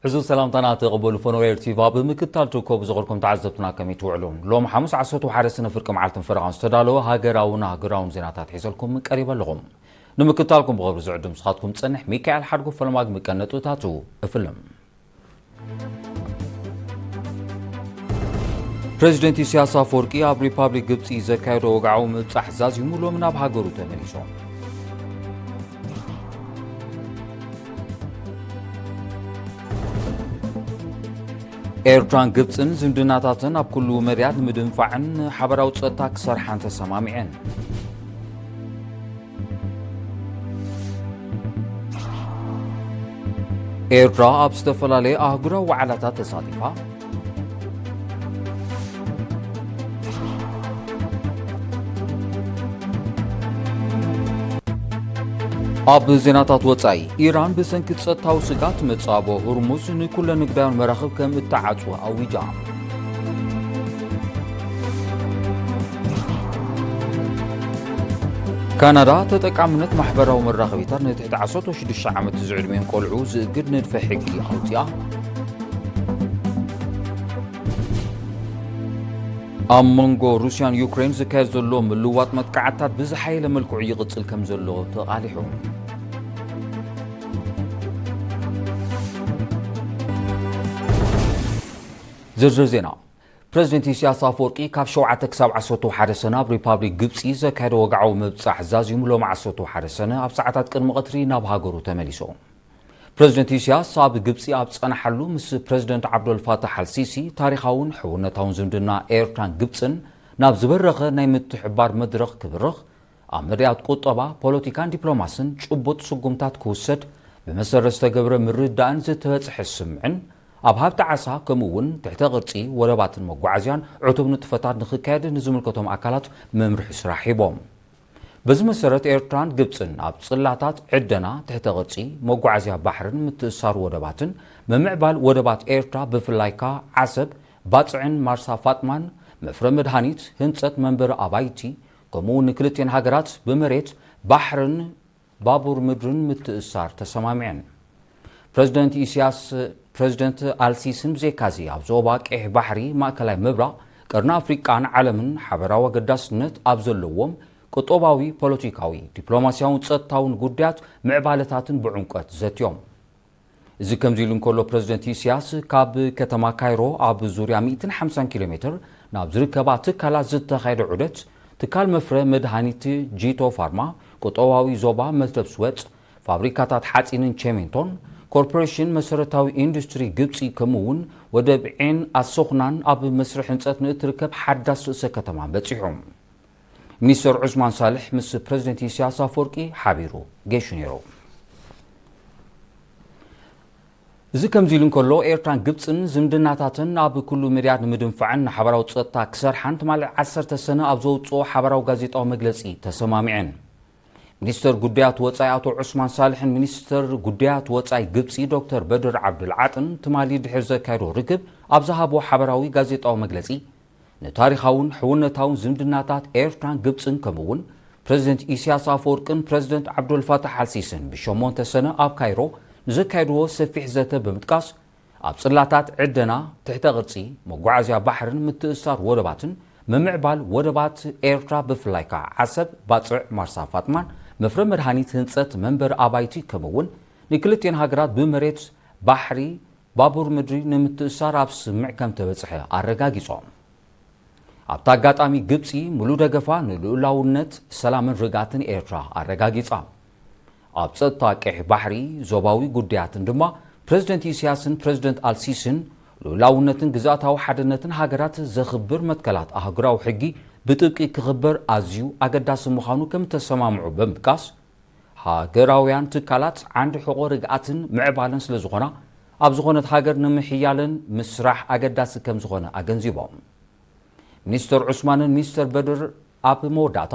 حزو سلام طنات قبول فنوير تيفا بمكتال توكوب زغركم تعزبتنا كم يتوعلون لو محمس عصوتو حارسنا فرقم عالتن فرقان استدالو هاجراون زيناتات حيزلكم قريبا لغم نمكتالكم بغبر زعدم سخاتكم تصنح ميكائيل حرقو فلماق مكانتو تاتو افلم بريزيدنت سياسة فوركي اب ريبابليك قبطي زكايرو وقعو مبصح زاز يمولو من اب هاجرو تمليسو ኤርትራን ግብፅን ዝምድናታትን ኣብ ኩሉ መርያት ንምድንፋዕን ሓበራዊ ፀጥታ ክሰርሓን ተሰማሚዐን ኤርትራ ኣብ ዝተፈላለየ ኣህጉራዊ ዋዕላታት ተሳቲፋ ኣብ ዜናታት ወፃኢ ኢራን ብሰንኪ ፀጥታዊ ስጋት መጻቦ ሁርሙዝ ንኩለ ንግዳዊ መራኽብ ከም እተዓፅወ ኣዊጃ ካናዳ ተጠቃምነት ማሕበራዊ መራኸቢታት ንትሕቲ 16 ዓመት ዝዕድሜን ቆልዑ ዝእግድ ንድፈ ሕጊ ኣውፅኣ ኣብ መንጎ ሩስያን ዩክሬን ዝካየድ ዘሎ ምልውዋጥ መጥቃዕትታት ብዝሓየለ መልክዑ ይቕፅል ከም ዘሎ ተቓሊሑ ዝርዝር ዜና ፕሬዝደንት ኢሳያስ አፈወርቂ ካብ 7 ክሳብ 11 ሰነ ኣብ ሪፓብሊክ ግብፂ ዘካየደ ወግዓዊ ምብፃሕ ዛዚሙ ሎም 11 ሰነ ኣብ ሰዓታት ቅድሚ ቀትሪ ናብ ሃገሩ ተመሊሶም ፕሬዝደንት ኢሳያስ ኣብ ግብፂ ኣብ ፀናሓሉ ምስ ፕሬዝደንት ዓብዱልፋታሕ አልሲሲ ታሪኻውን ሕውነታውን ዝምድና ኤርትራን ግብፅን ናብ ዝበረኸ ናይ ምትሕብባር መድረኽ ክብርኽ ኣብ መርያት ቁጠባ ፖለቲካን ዲፕሎማስን ጭቡጥ ስጉምታት ክውሰድ ብመሰረት ዝተገብረ ምርዳእን ዝተበፅሐ ስምዕን ኣብ ሃብቲ ዓሳ ከምኡውን ትሕተ ቅርፂ ወደባትን መጓዓዝያን ዕቱብ ንጥፈታት ንኽካየድ ንዝምልከቶም ኣካላት መምርሒ ስራሕ ሂቦም በዚ መሰረት ኤርትራን ግብፅን ኣብ ጽላታት ዕደና ትሕተ ቅርፂ መጓዓዝያ ባሕርን ምትእሳር ወደባትን መምዕባል ወደባት ኤርትራ ብፍላይካ ዓሰብ ባፅዕን ማርሳ ፋጥማን መፍረ መድሃኒት ህንፀት መንበሪ ኣባይቲ ከምኡውን ንክልቴን ሃገራት ብመሬት ባሕርን ባቡር ምድርን ምትእሳር ተሰማሚዐን ፕሬዝደንት ኢሳያስ ፕሬዝደንት አልሲሲን ብዘይካዚ ኣብ ዞባ ቀይሕ ባሕሪ ማእከላይ ምብራቕ ቀርኒ ኣፍሪቃን ዓለምን ሓበራዊ ኣገዳስነት ኣብ ዘለዎም ቁጠባዊ ፖለቲካዊ ዲፕሎማስያውን ፀጥታውን ጉዳያት ምዕባለታትን ብዕምቀት ዘትዮም እዚ ከምዚ ኢሉ እንከሎ ፕሬዝደንት ኢሳያስ ካብ ከተማ ካይሮ ኣብ ዙርያ 150 ኪሎ ሜትር ናብ ዝርከባ ትካላት ዝተኻየደ ዑደት ትካል መፍረ መድሃኒት ጂቶ ፋርማ ቁጠባዊ ዞባ መዝለብ ስወፅ ፋብሪካታት ሓፂንን ቸሜንቶን ኮርፖሬሽን መሰረታዊ ኢንዱስትሪ ግብፂ ከምኡውን ወደብ ዒን ኣሶኽናን ኣብ መስርሕ ህንፀት ንእትርከብ ሓዳስ ርእሰ ከተማ በፂሖም ሚኒስተር ዑስማን ሳልሕ ምስ ፕሬዝደንት ኢሳያስ አፈወርቂ ሓቢሩ ጌሹ ነይሩ እዚ ከምዚ ኢሉ እንከሎ ኤርትራን ግብፅን ዝምድናታትን ኣብ ኩሉ መርያት ንምድንፋዕን ሓበራዊ ፀጥታ ክሰርሓን ትማል 10 ሰነ ኣብ ዘውፅኦ ሓበራዊ ጋዜጣዊ መግለፂ ተሰማሚዐን ሚኒስተር ጉዳያት ወፃኢ አቶ ዑስማን ሳልሕን ሚኒስተር ጉዳያት ወፃኢ ግብፂ ዶክተር በድር ዓብዱልዓጥን ትማሊ ድሕር ዘካየዶ ርክብ ኣብ ዝሃቦ ሓበራዊ ጋዜጣዊ መግለፂ ንታሪኻውን ሕውነታውን ዝምድናታት ኤርትራን ግብፅን ከምኡውን ፕሬዝደንት ኢሳያስ አፈወርቅን ፕሬዝደንት ዓብዱልፋታሕ አልሲሲን ብ8 ሰነ ኣብ ካይሮ ንዘካየድዎ ሰፊሕ ዘተ ብምጥቃስ ኣብ ጽላታት ዕደና ትሕተ ቅርፂ መጓዓዝያ ባሕርን ምትእሳር ወደባትን መምዕባል ወደባት ኤርትራ ብፍላይካ ዓሰብ ባፅዕ ማርሳ ፋጥማን መፍረ መድሃኒት ህንፀት መንበሪ ኣባይቲ ከምኡውን ንክልቴን ሃገራት ብመሬት ባሕሪ ባቡር ምድሪ ንምትእሳር ኣብ ስምዕ ከም ተበፅሐ ኣረጋጊጾም ኣብታ ኣጋጣሚ ግብፂ ሙሉእ ደገፋ ንልኡላውነት ሰላምን ርግኣትን ኤርትራ ኣረጋጊጻ ኣብ ፀጥታ ቀይሕ ባሕሪ ዞባዊ ጉዳያትን ድማ ፕሬዝደንት ኢሳያስን ፕሬዝደንት አልሲሲን ልኡላውነትን ግዛእታዊ ሓድነትን ሃገራት ዘኽብር መትከላት ኣህጉራዊ ሕጊ ብጥብቂ ክኽበር ኣዝዩ ኣገዳሲ ምዃኑ ከም ተሰማምዑ ብምጥቃስ ሃገራውያን ትካላት ዓንዲ ሕቆ ርግኣትን ምዕባልን ስለ ዝኾና ኣብ ዝኾነት ሃገር ንምሕያልን ምስራሕ ኣገዳሲ ከም ዝኾነ ኣገንዚቦም ሚኒስተር ዑስማንን ሚኒስተር በድር ኣብ መወዳእታ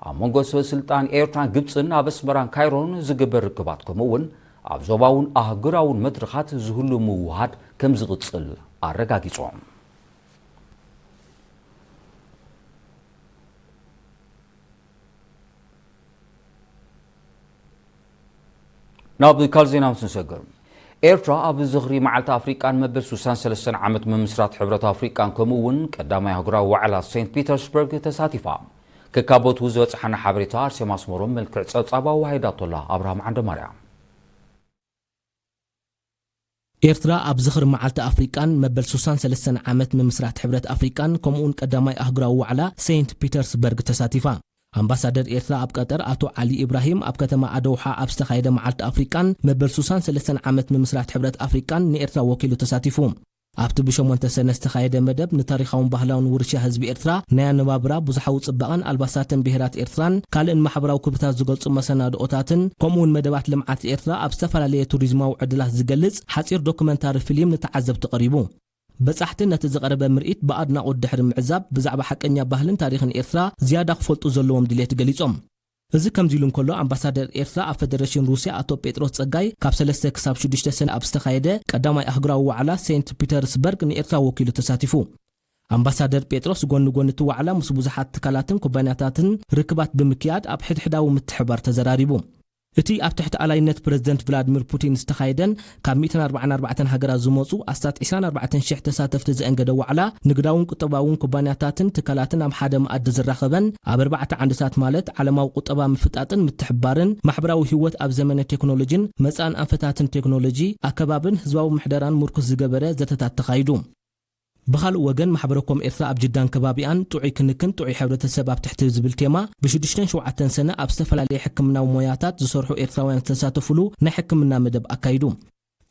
ኣብ መንጎ ሰበስልጣን ኤርትራን ግብፅን ኣብ ኣስመራን ካይሮን ዝግበር ርክባት ከምኡውን ኣብ ዞባውን ኣህጉራውን መድረኻት ዝህሉ ምውሃድ ከም ዝቕፅል ኣረጋጊጾም ናብ ካልዜና ምስንሰገር إيرترا أب زغري معلت أفريقيان مبل سوسان سلسن عمت ممسرات حبرة أفريقيان كمون قدامي هجرا وعلى سانت بيترسبرغ تساتيفا ككابوت وزوت حنا حبريتا أرسي ماسمورم ملك تصابا وهيدات الله أبراهام عند مريم إيرترا أب زغر معلت أفريقيان مبل سوسان سلسن عمت ممسرات حبرة أفريقيان كمون قدامي هجرا وعلى سانت بيترسبرغ تساتيفا أمباسادر إيرترا أب قطر أتو علي إبراهيم أب كتما أدوحة أب استخايدة معلت أفريقيان مبل سوسان سلسن عمت ممسرات حبرة أفريقيان نإيرترا وكيلو تساتيفوم أبتو بشمون تسنة استخايدة مدب نتاريخهم بهلاون ورشا هزب إيرترا نيا نبابرا بزحاو صبقان ألباساتن بهرات إيرتران كالن محبراو كبتا زغل صمسنا دقوتاتن كومون مدبات لمعات إيرترا أب استفالالية توريزماو عدلات زغلص حصير دوكومنتاري فيلم نتعذب تقريبو بصحتن نتزقرب مرئيت بأدنا قد دحر معزاب بزعب حقنيا باهلن تاريخن إيرترا زيادة خفلطو زلوهم دليت قليصهم እዚ ከምዚሉም ከሎ ኣምባሳደር ኤርትራ ኣብ ፌደሬሽን ሩስያ ኣቶ ጴጥሮስ ጸጋይ ካብ 3 ክሳብ 6 ሰነ ኣብ ዝተኻየደ ቀዳማይ ኣህጉራዊ ዋዕላ ሴንት ፒተርስበርግ ንኤርትራ ወኪሉ ተሳቲፉ ኣምባሳደር ጴጥሮስ ጎን እቲ ዋዕላ ምስ ብዙሓት ትካላትን ኩባንያታትን ርክባት ብምክያድ ኣብ ሕድሕዳዊ ምትሕባር ተዘራሪቡ እቲ ኣብ ትሕቲ ኣላይነት ፕሬዝደንት ቭላድሚር ፑቲን ዝተኻየደን ካብ 144 ሃገራት ዝመጹ ኣስታት 24000 ተሳተፍቲ ዘእንገደ ዋዕላ ንግዳውን ቁጠባውን ኩባንያታትን ትካላትን ኣብ ሓደ ማኣዲ ዝራኸበን ኣብ 4 ዓንድታት ማለት ዓለማዊ ቁጠባ ምፍጣጥን ምትሕባርን ማሕበራዊ ህይወት ኣብ ዘመነ ቴክኖሎጂን መጻን ኣንፈታትን ቴክኖሎጂ ኣከባብን ህዝባዊ ምሕደራን ምርኩስ ዝገበረ ዘተታት ተኻይዱ بخال وجن محبركم إرثاء بجدان كبابيان تعي كنكن تعي حبرة السباب تحت زبل تيما بشدشتن شوعة سنة أبستفل عليه حكمنا وموياتات زصرحوا إرثاوين تساتفلو نحكمنا مدب أكايدوم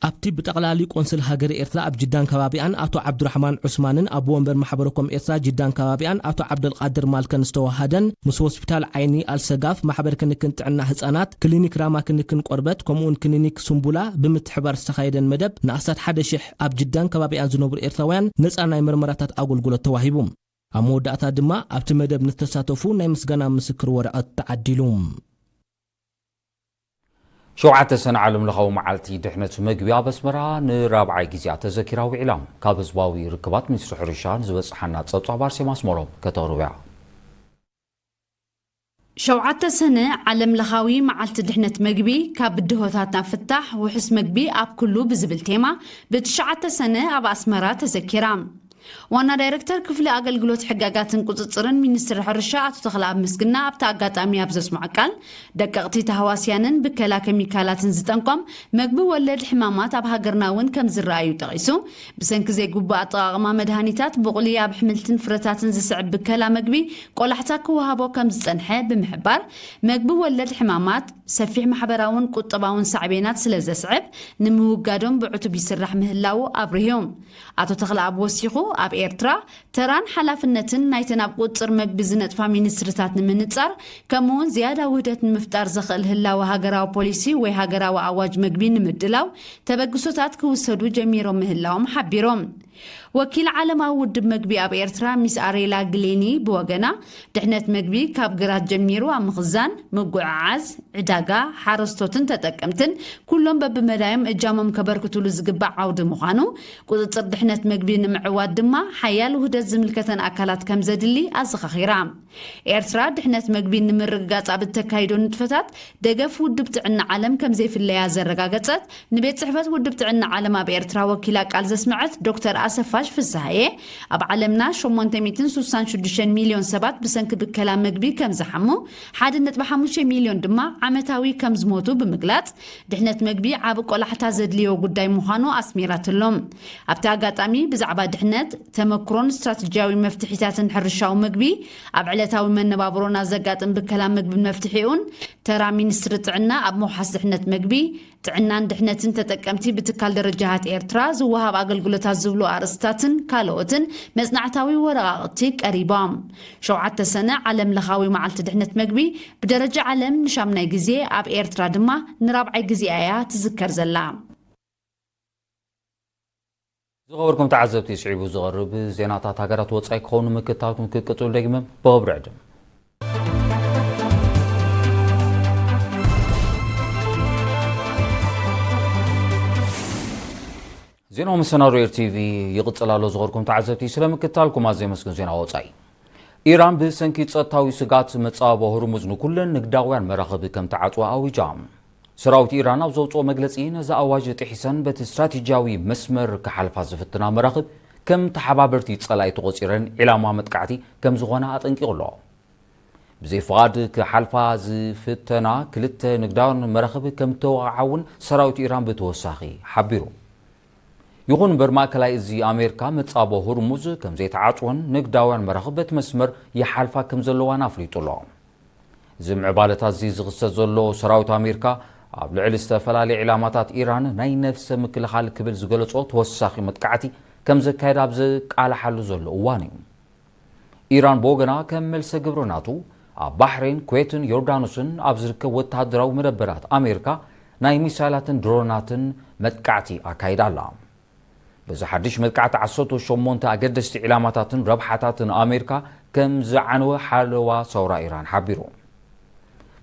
أبتي بتقلالي قنصل هاجر إرثاء بجدان كبابيان أتو عبد الرحمن عثمان أبو ومبر محبركم إرثاء جدان كبابيان أتو عبد القادر مالكن استوهادن مس هوسبيتال عيني السقاف محبر كنكن تعنا هزانات كلينيك راما كنكن قربت كمون كلينيك سنبولا بمتحبر استخايدن مدب نأسات حدا شح أب جدان كبابيان زنوبر إرثاوين نسأنا مرمراتات أقول قولة تواهيبوم أمو داتا دما أبتي مدب نتساتفو نايمسغانا مسكر ورقات تعديلوم شوعة سنة عالم لغو معالتي دحنة مقبيا بسمرا نرابعي جزيات تذكرة وإعلام كابزباوي ركبات من سرح رشان زوز حنات سطوع بارسي ماسمولوم كتغربيع شوعة سنة عالم لغاوي معالتي دحنة مقبي كابدهوتاتنا فتح وحس مقبي أب كلو بزبل تيما بتشعة سنة أب أسمرا تذكرة وانا دايركتر كفل أقلقلوت حقاقاتن قطصرن مينستر حرشا أتو تخلاب مسكنا أبتا أقاتامي أبزس معقال دقاقتي تهواسيانن بكلا كيميكالاتن زتنقم مقبو ولد حمامات أب هاقرناون كم زرائيو تغيسو بسنك زي قبا أطاقما مدهانيتات بغليا بحملتن فرتاتن زسعب بكلا مقبي قول حتاكو وهابو كم زتنحي بمحبار مقبو ولد حمامات سفيح محبراون قطباون سعبينات سلازة سعب نموقادون بعتو بيسرح مهلاو أبريهم أتو تخلاب وسيخو أب إيرترا تران حلافنتن نايتن أب قطر مقبي زنطفا مينسترتات نمنتصار كمون زيادة وحدة مفتار زخل هلاو هاقراو بوليسي وهاقراو عواج مقبي نمدلاو تبقسوتات كوسدو جميرو مهلاو محبيروم وكيل عالم أود مقبي أب إيرترا ميس أريلا قليني بوغنا دحنت مقبي كاب قرات جميرو مخزان مقعاز عداقا حارستوتن تتكمتن كلهم باب مدايم إجامم كبركتو لزقبع عود مخانو قد دحنت مقبي نمعواد دما حيال وهدى زملكتن أكالات كم زدلي أزخ خيرام إيرترا دحنت مقبي نمرقات عبد تكايدو نتفتات دقف ودبت عنا عالم كم زي في اللي رقاقات نبيت صحفات ودبت عنا عالم أب إيرترا وكيلاك ألز سمعت دكتور أسفاش في السهاية أب عالمنا شو مونتميتن سوسان شدشن مليون سبات بسنك بكلام مقبي كم زحمو حادنت بحموشي مليون دما عمتاوي كم زموتو بمقلات دحنت مقبي عابق ولا حتى زدليو قداي مخانو أسميرات اللوم أبتاقات أمي بزعبا دحنت تمكرون استراتيجياوي مفتحيتات حرشاو مقبي أب علتاوي من نبابرونا زقاتن بكلام مقبي مفتحيون ترى مينستر تعنا أب موحس دحنت مقبي تعنا دحنتن تتكمتي بتكال درجات إيرتراز وهاب أقلقلتات زبلو أرستاتن كالوتن مزنعتاوي ورغاقتي قريبام شوعة سنة عالم لخاوي معالت دحنت مقبي بدرجة عالم نشامنا جزية أب إيرترا دما نرابع جزية آيات تذكر زلام زغوركم تعزبتي شعيبو زغرب زيناتات هاقرات وصعي كونو مكتاتكم كتقول لكم بابر عدم زينهم سنارو إير تي في يقتلالو زغوركم تعزبتي سلام كتالكم عزي مسكن زينا وصعي إيران بسنكي تصطاوي سقات متصابه هرمز نكلن نقداوان مراخب كم تعاطوا أو جام سراوت إيران أو زوجو مجلسين إذا أواجه حسن بت استراتيجياوي مسمر كحلف زفتنا مراقب كم تحبابرتي تصلاي تغصيرن إلى ما متقعتي كم زغنا أتنكي الله بزي فاد كحلفا زفتنا كلت نقداون مراقب كم توعون سراوت إيران بتوساخي حبيرو يغون برما كلاي زي أمريكا متصابو هرمز كم زي تعاطون نقداون مراقبة مسمر يحلفا كم زلوان أفريطو الله زم عبالة زي زغسة زلو سراوت أمريكا ኣብ ልዕሊ ዝተፈላለዩ ዕላማታት ኢራን ናይ ነፍሲ ምክልኻል ክብል ዝገለጾ ተወሳኺ መጥቃዕቲ ከም ዘካየድ ኣብ ዝቃላሓሉ ዘሎ እዋን እዩ ኢራን ብወገና ከም መልሲ ግብርናቱ ኣብ ባሕሬን ኩዌትን ዮርዳኖስን ኣብ ዝርከብ ወተሃደራዊ መደበራት ኣሜሪካ ናይ ሚሳይላትን ድሮናትን መጥቃዕቲ ኣካይዳ ኣላ በዚ ሓድሽ መጥቃዕቲ 18 ኣገደስቲ ዕላማታትን ረብሓታትን ኣሜሪካ ከም ዝዓነወ ሓለዋ ሰውራ ኢራን ሓቢሩ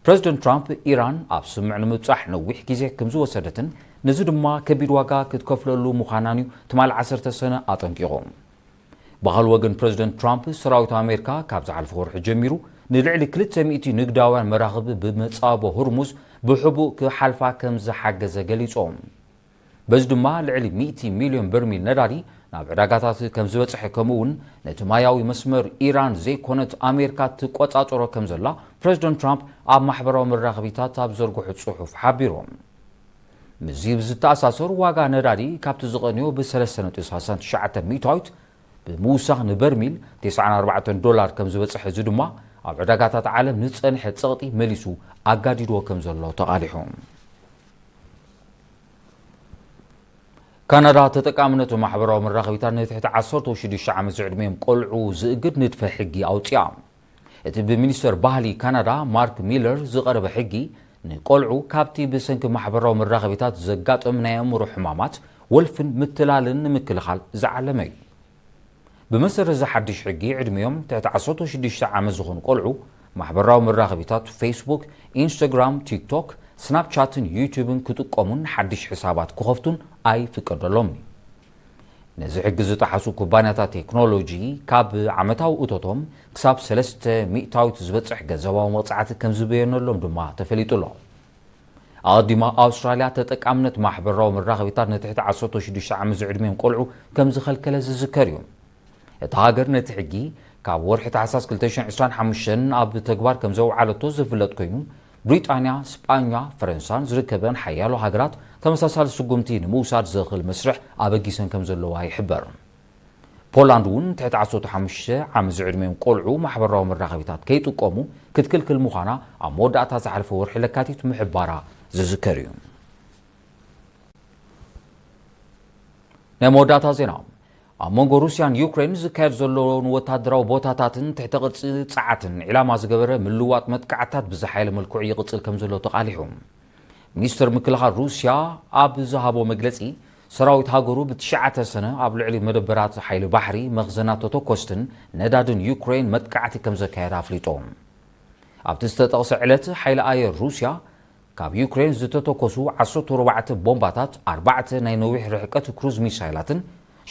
بريزيدنت ترامب إيران أب سمع نمتصح نوح كيزي كمزو وسدتن نزيد ما كبير واقع كتكفلو مخانانيو تمال 10 سنة أطنكيغم بغال وغن بريزيدنت ترامب سراوت أمريكا كابز على الفور حجميرو ندعلي كلت سميتي نقداوان مراغب بمتصابو هرمز بحبو كحالفا كمز حاجز قليصوم بزد ما لعلي 100 مليون برميل نداري ناب عداقاتات كمز بتصح كمون نتماياوي مسمر إيران زي كونت أمريكا تقوطاطورو كمزلا بريزيدنت ترامب ኣብ ማሕበራዊ መራኸቢታት ኣብ ዘርግሑ ጽሑፍ ሓቢሮም ምዚብ ዝተኣሳሰሩ ዋጋ ነዳዲ ካብቲ ዝቐንዮ ብ3.69 ሚታዊት ብምውሳኽ ንበርሚል $94 ከም ዝበጽሕ እዚ ድማ ኣብ ዕዳጋታት ዓለም ንጸንሐ ጸቕጢ መሊሱ ኣጋዲድዎ ከም ዘሎ ተቓሊሑ ካናዳ ተጠቃምነቱ ማሕበራዊ መራኸቢታት ንትሕቲ 16 ዓመት ዕድሜኦም ቆልዑ ዝእግድ ንድፈ ሕጊ ኣውፅያ እቲ ብሚኒስተር ባህሊ ካናዳ ማርክ ሚለር ዝቐረበ ሕጊ ንቆልዑ ካብቲ ብሰንኪ ማሕበራዊ መራኸቢታት ዘጋጥም ናይ ኣእምሮ ሕማማት ወልፍን ምትላልን ንምክልኻል ዝዓለመ እዩ ብመሰረት ዝሓድሽ ሕጊ ዕድሜኦም ትሕቲ 16 ዓመት ዝኾኑ ቆልዑ ማሕበራዊ መራኸቢታት ፌስቡክ ኢንስታግራም ቲክቶክ ስናፕቻትን ዩቲዩብን ክጥቀሙን ሓድሽ ሕሳባት ክኸፍቱን ኣይፍቀደሎምን ነዚ ሕጊ ዝጠሓሱ ኩባንያታት ቴክኖሎጂ ካብ ዓመታዊ እቶቶም ክሳብ 300 ዝበፅሕ ገንዘባዊ መቕፃዕቲ ከም ዝበየነሎም ድማ ተፈሊጡ ኣሎ ኣቀዲማ ኣውስትራልያ ተጠቃምነት ማሕበራዊ መራኸቢታት ንትሕቲ 16 ዓመት ዕድሜኦም ቆልዑ ከም ዝኸልከለ ዝዝከር እዩ እቲ ሃገር ነቲ ሕጊ ካብ ወርሒ ታሕሳስ 2025 ኣብ ተግባር ከም ዘውዓለቶ ዝፍለጥ ኮይኑ ብሪጣንያ ስጳኛ ፈረንሳን ዝርከበን ሓያሎ ሃገራት ተመሳሳሊ ስጉምቲ ንምውሳድ ዘኽእል መስርሕ ኣበጊሰን ከም ዘለዋ ይሕበር ፖላንድ እውን ትሕቲ 15 ዓመት ዕድሜኦም ቆልዑ ማሕበራዊ መራኸቢታት ከይጥቀሙ ክትክልክል ምዃና ኣብ መወዳእታ ዝሓለፈ ወርሒ ለካቲት ምሕባራ ዝዝከር እዩ ናይ መወዳእታ ዜና ኣብ መንጎ ሩስያን ዩክሬን ዝካየድ ዘለውን ወታደራዊ ቦታታትን ትሕቲ ቅርፂ ፀዓትን ዕላማ ዝገበረ ምልዋጥ መጥቃዕትታት ብዝሓይለ መልክዑ ይቕፅል ከም ዘሎ ተቓሊሑ ሚኒስትር ምክልኻል ሩስያ ኣብ ዝሃቦ መግለፂ ሰራዊት ሃገሩ ብ9 ሰነ ኣብ ልዕሊ መደበራት ሓይሊ ባሕሪ መኽዘናት ተተኮስትን ነዳድን ዩክሬን መጥቃዕቲ ከም ዘካየደ ኣፍሊጦም ኣብቲ ዝተጠቕሰ ዕለት ሓይሊ ኣየር ሩስያ ካብ ዩክሬን ዝተተኮሱ 14 ቦምባታት 4 ናይ ነዊሕ ርሕቀት ክሩዝ ሚሳይላትን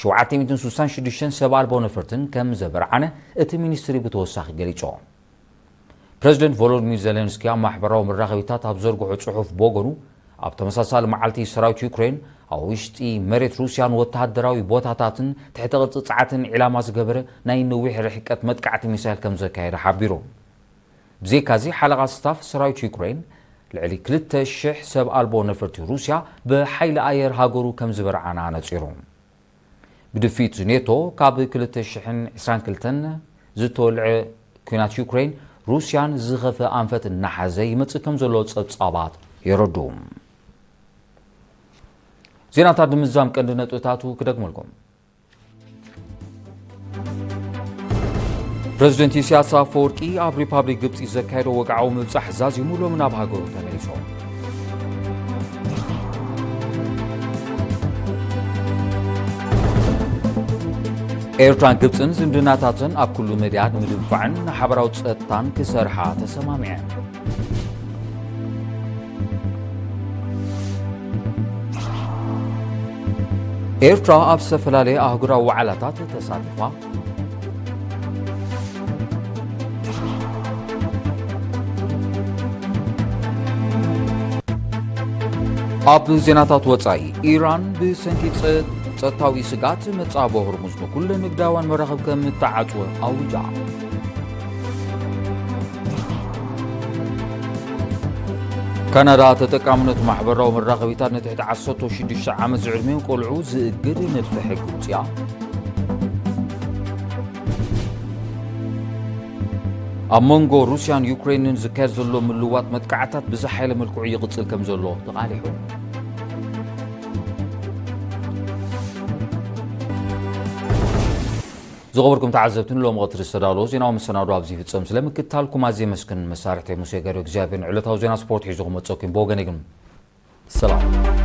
766 ሰብ ኣልቦ ነፈርትን ከም ዘበርዓነ እቲ ሚኒስትሪ ብተወሳኺ ገሊጹ ፕሬዚደንት ቮሎዲሚር ዜሌንስኪ ኣብ ማሕበራዊ መራኸቢታት ኣብ ዘርግሑ ጽሑፍ በወገኑ ኣብ ተመሳሳሊ መዓልቲ ሰራዊት ዩክሬን ኣብ ውሽጢ መሬት ሩስያን ወተሃደራዊ ቦታታትን ትሕቲ ቅርፂ ፀዓትን ዕላማ ዝገበረ ናይ ነዊሕ ርሕቀት መጥቃዕቲ ሚሳይል ከም ዘካየደ ሓቢሩ ብዘይካዚ ሓለቓ ስታፍ ሰራዊት ዩክሬን ልዕሊ 2000 ሰብ ኣልቦ ነፈርቲ ሩስያ ብሓይሊ ኣየር ሃገሩ ከም ዝበርዓና ነፂሩ ብድፊት ኔቶ ካብ 2022 ዝተወልዐ ኩናት ዩክሬን ሩስያን ዝኸፈ ኣንፈት እናሓዘ ይመጽእ ከም ዘሎ ጸብጻባት ይረዱ ዜናታት ንምዛም ቀንዲ ነጥብታቱ ክደግመልኩም ፕሬዚደንት ኢሳያስ አፈወርቂ ኣብ ሪፓብሊክ ግብፂ ዘካየዶ ወግዓዊ ምብጻሕ ዛዚሙ ሎም ናብ ሃገሩ ተመሊሶም ኤርትራን ግብፅን ዝምድናታትን ኣብ ኩሉ መድያት ንምድንፋዕን ሓበራዊ ፀጥታን ክሰርሓ ተሰማሚዐን ኤርትራ ኣብ ዝተፈላለየ ኣህጉራዊ ዋዕላታት ተሳቲፋ ኣብ ዜናታት ወፃኢ ኢራን ብሰንኪ ጸጥታዊ ስጋት መጻበ ሆርሙዝ ንኩሉ ንግዳዋን መራኸብ ከም እተዓጽወ ኣውጃ ካናዳ ተጠቃምነት ማሕበራዊ መራኸቢታት ንትሕቲ 16 ዓመት ዝዕድሜን ቆልዑ ዝእግድ ነድፊ ሕጊ ውፅያ ኣብ መንጎ ሩስያን ዩክሬንን ዝካየድ ዘሎ ምልዋጥ መጥቃዕታት ብዝሓይለ መልክዑ ይቕጽል ከም ዘሎ ተቓሊሑ زغبركم تعزبتن لو مغتر استدالو زيناو مسنادو ابزي فتصم سلامكتالكم ازي مسكن مسارحتي موسى غير اكزابين علتاو زينا سبورت حيزو متصوكين بوغنيغن سلام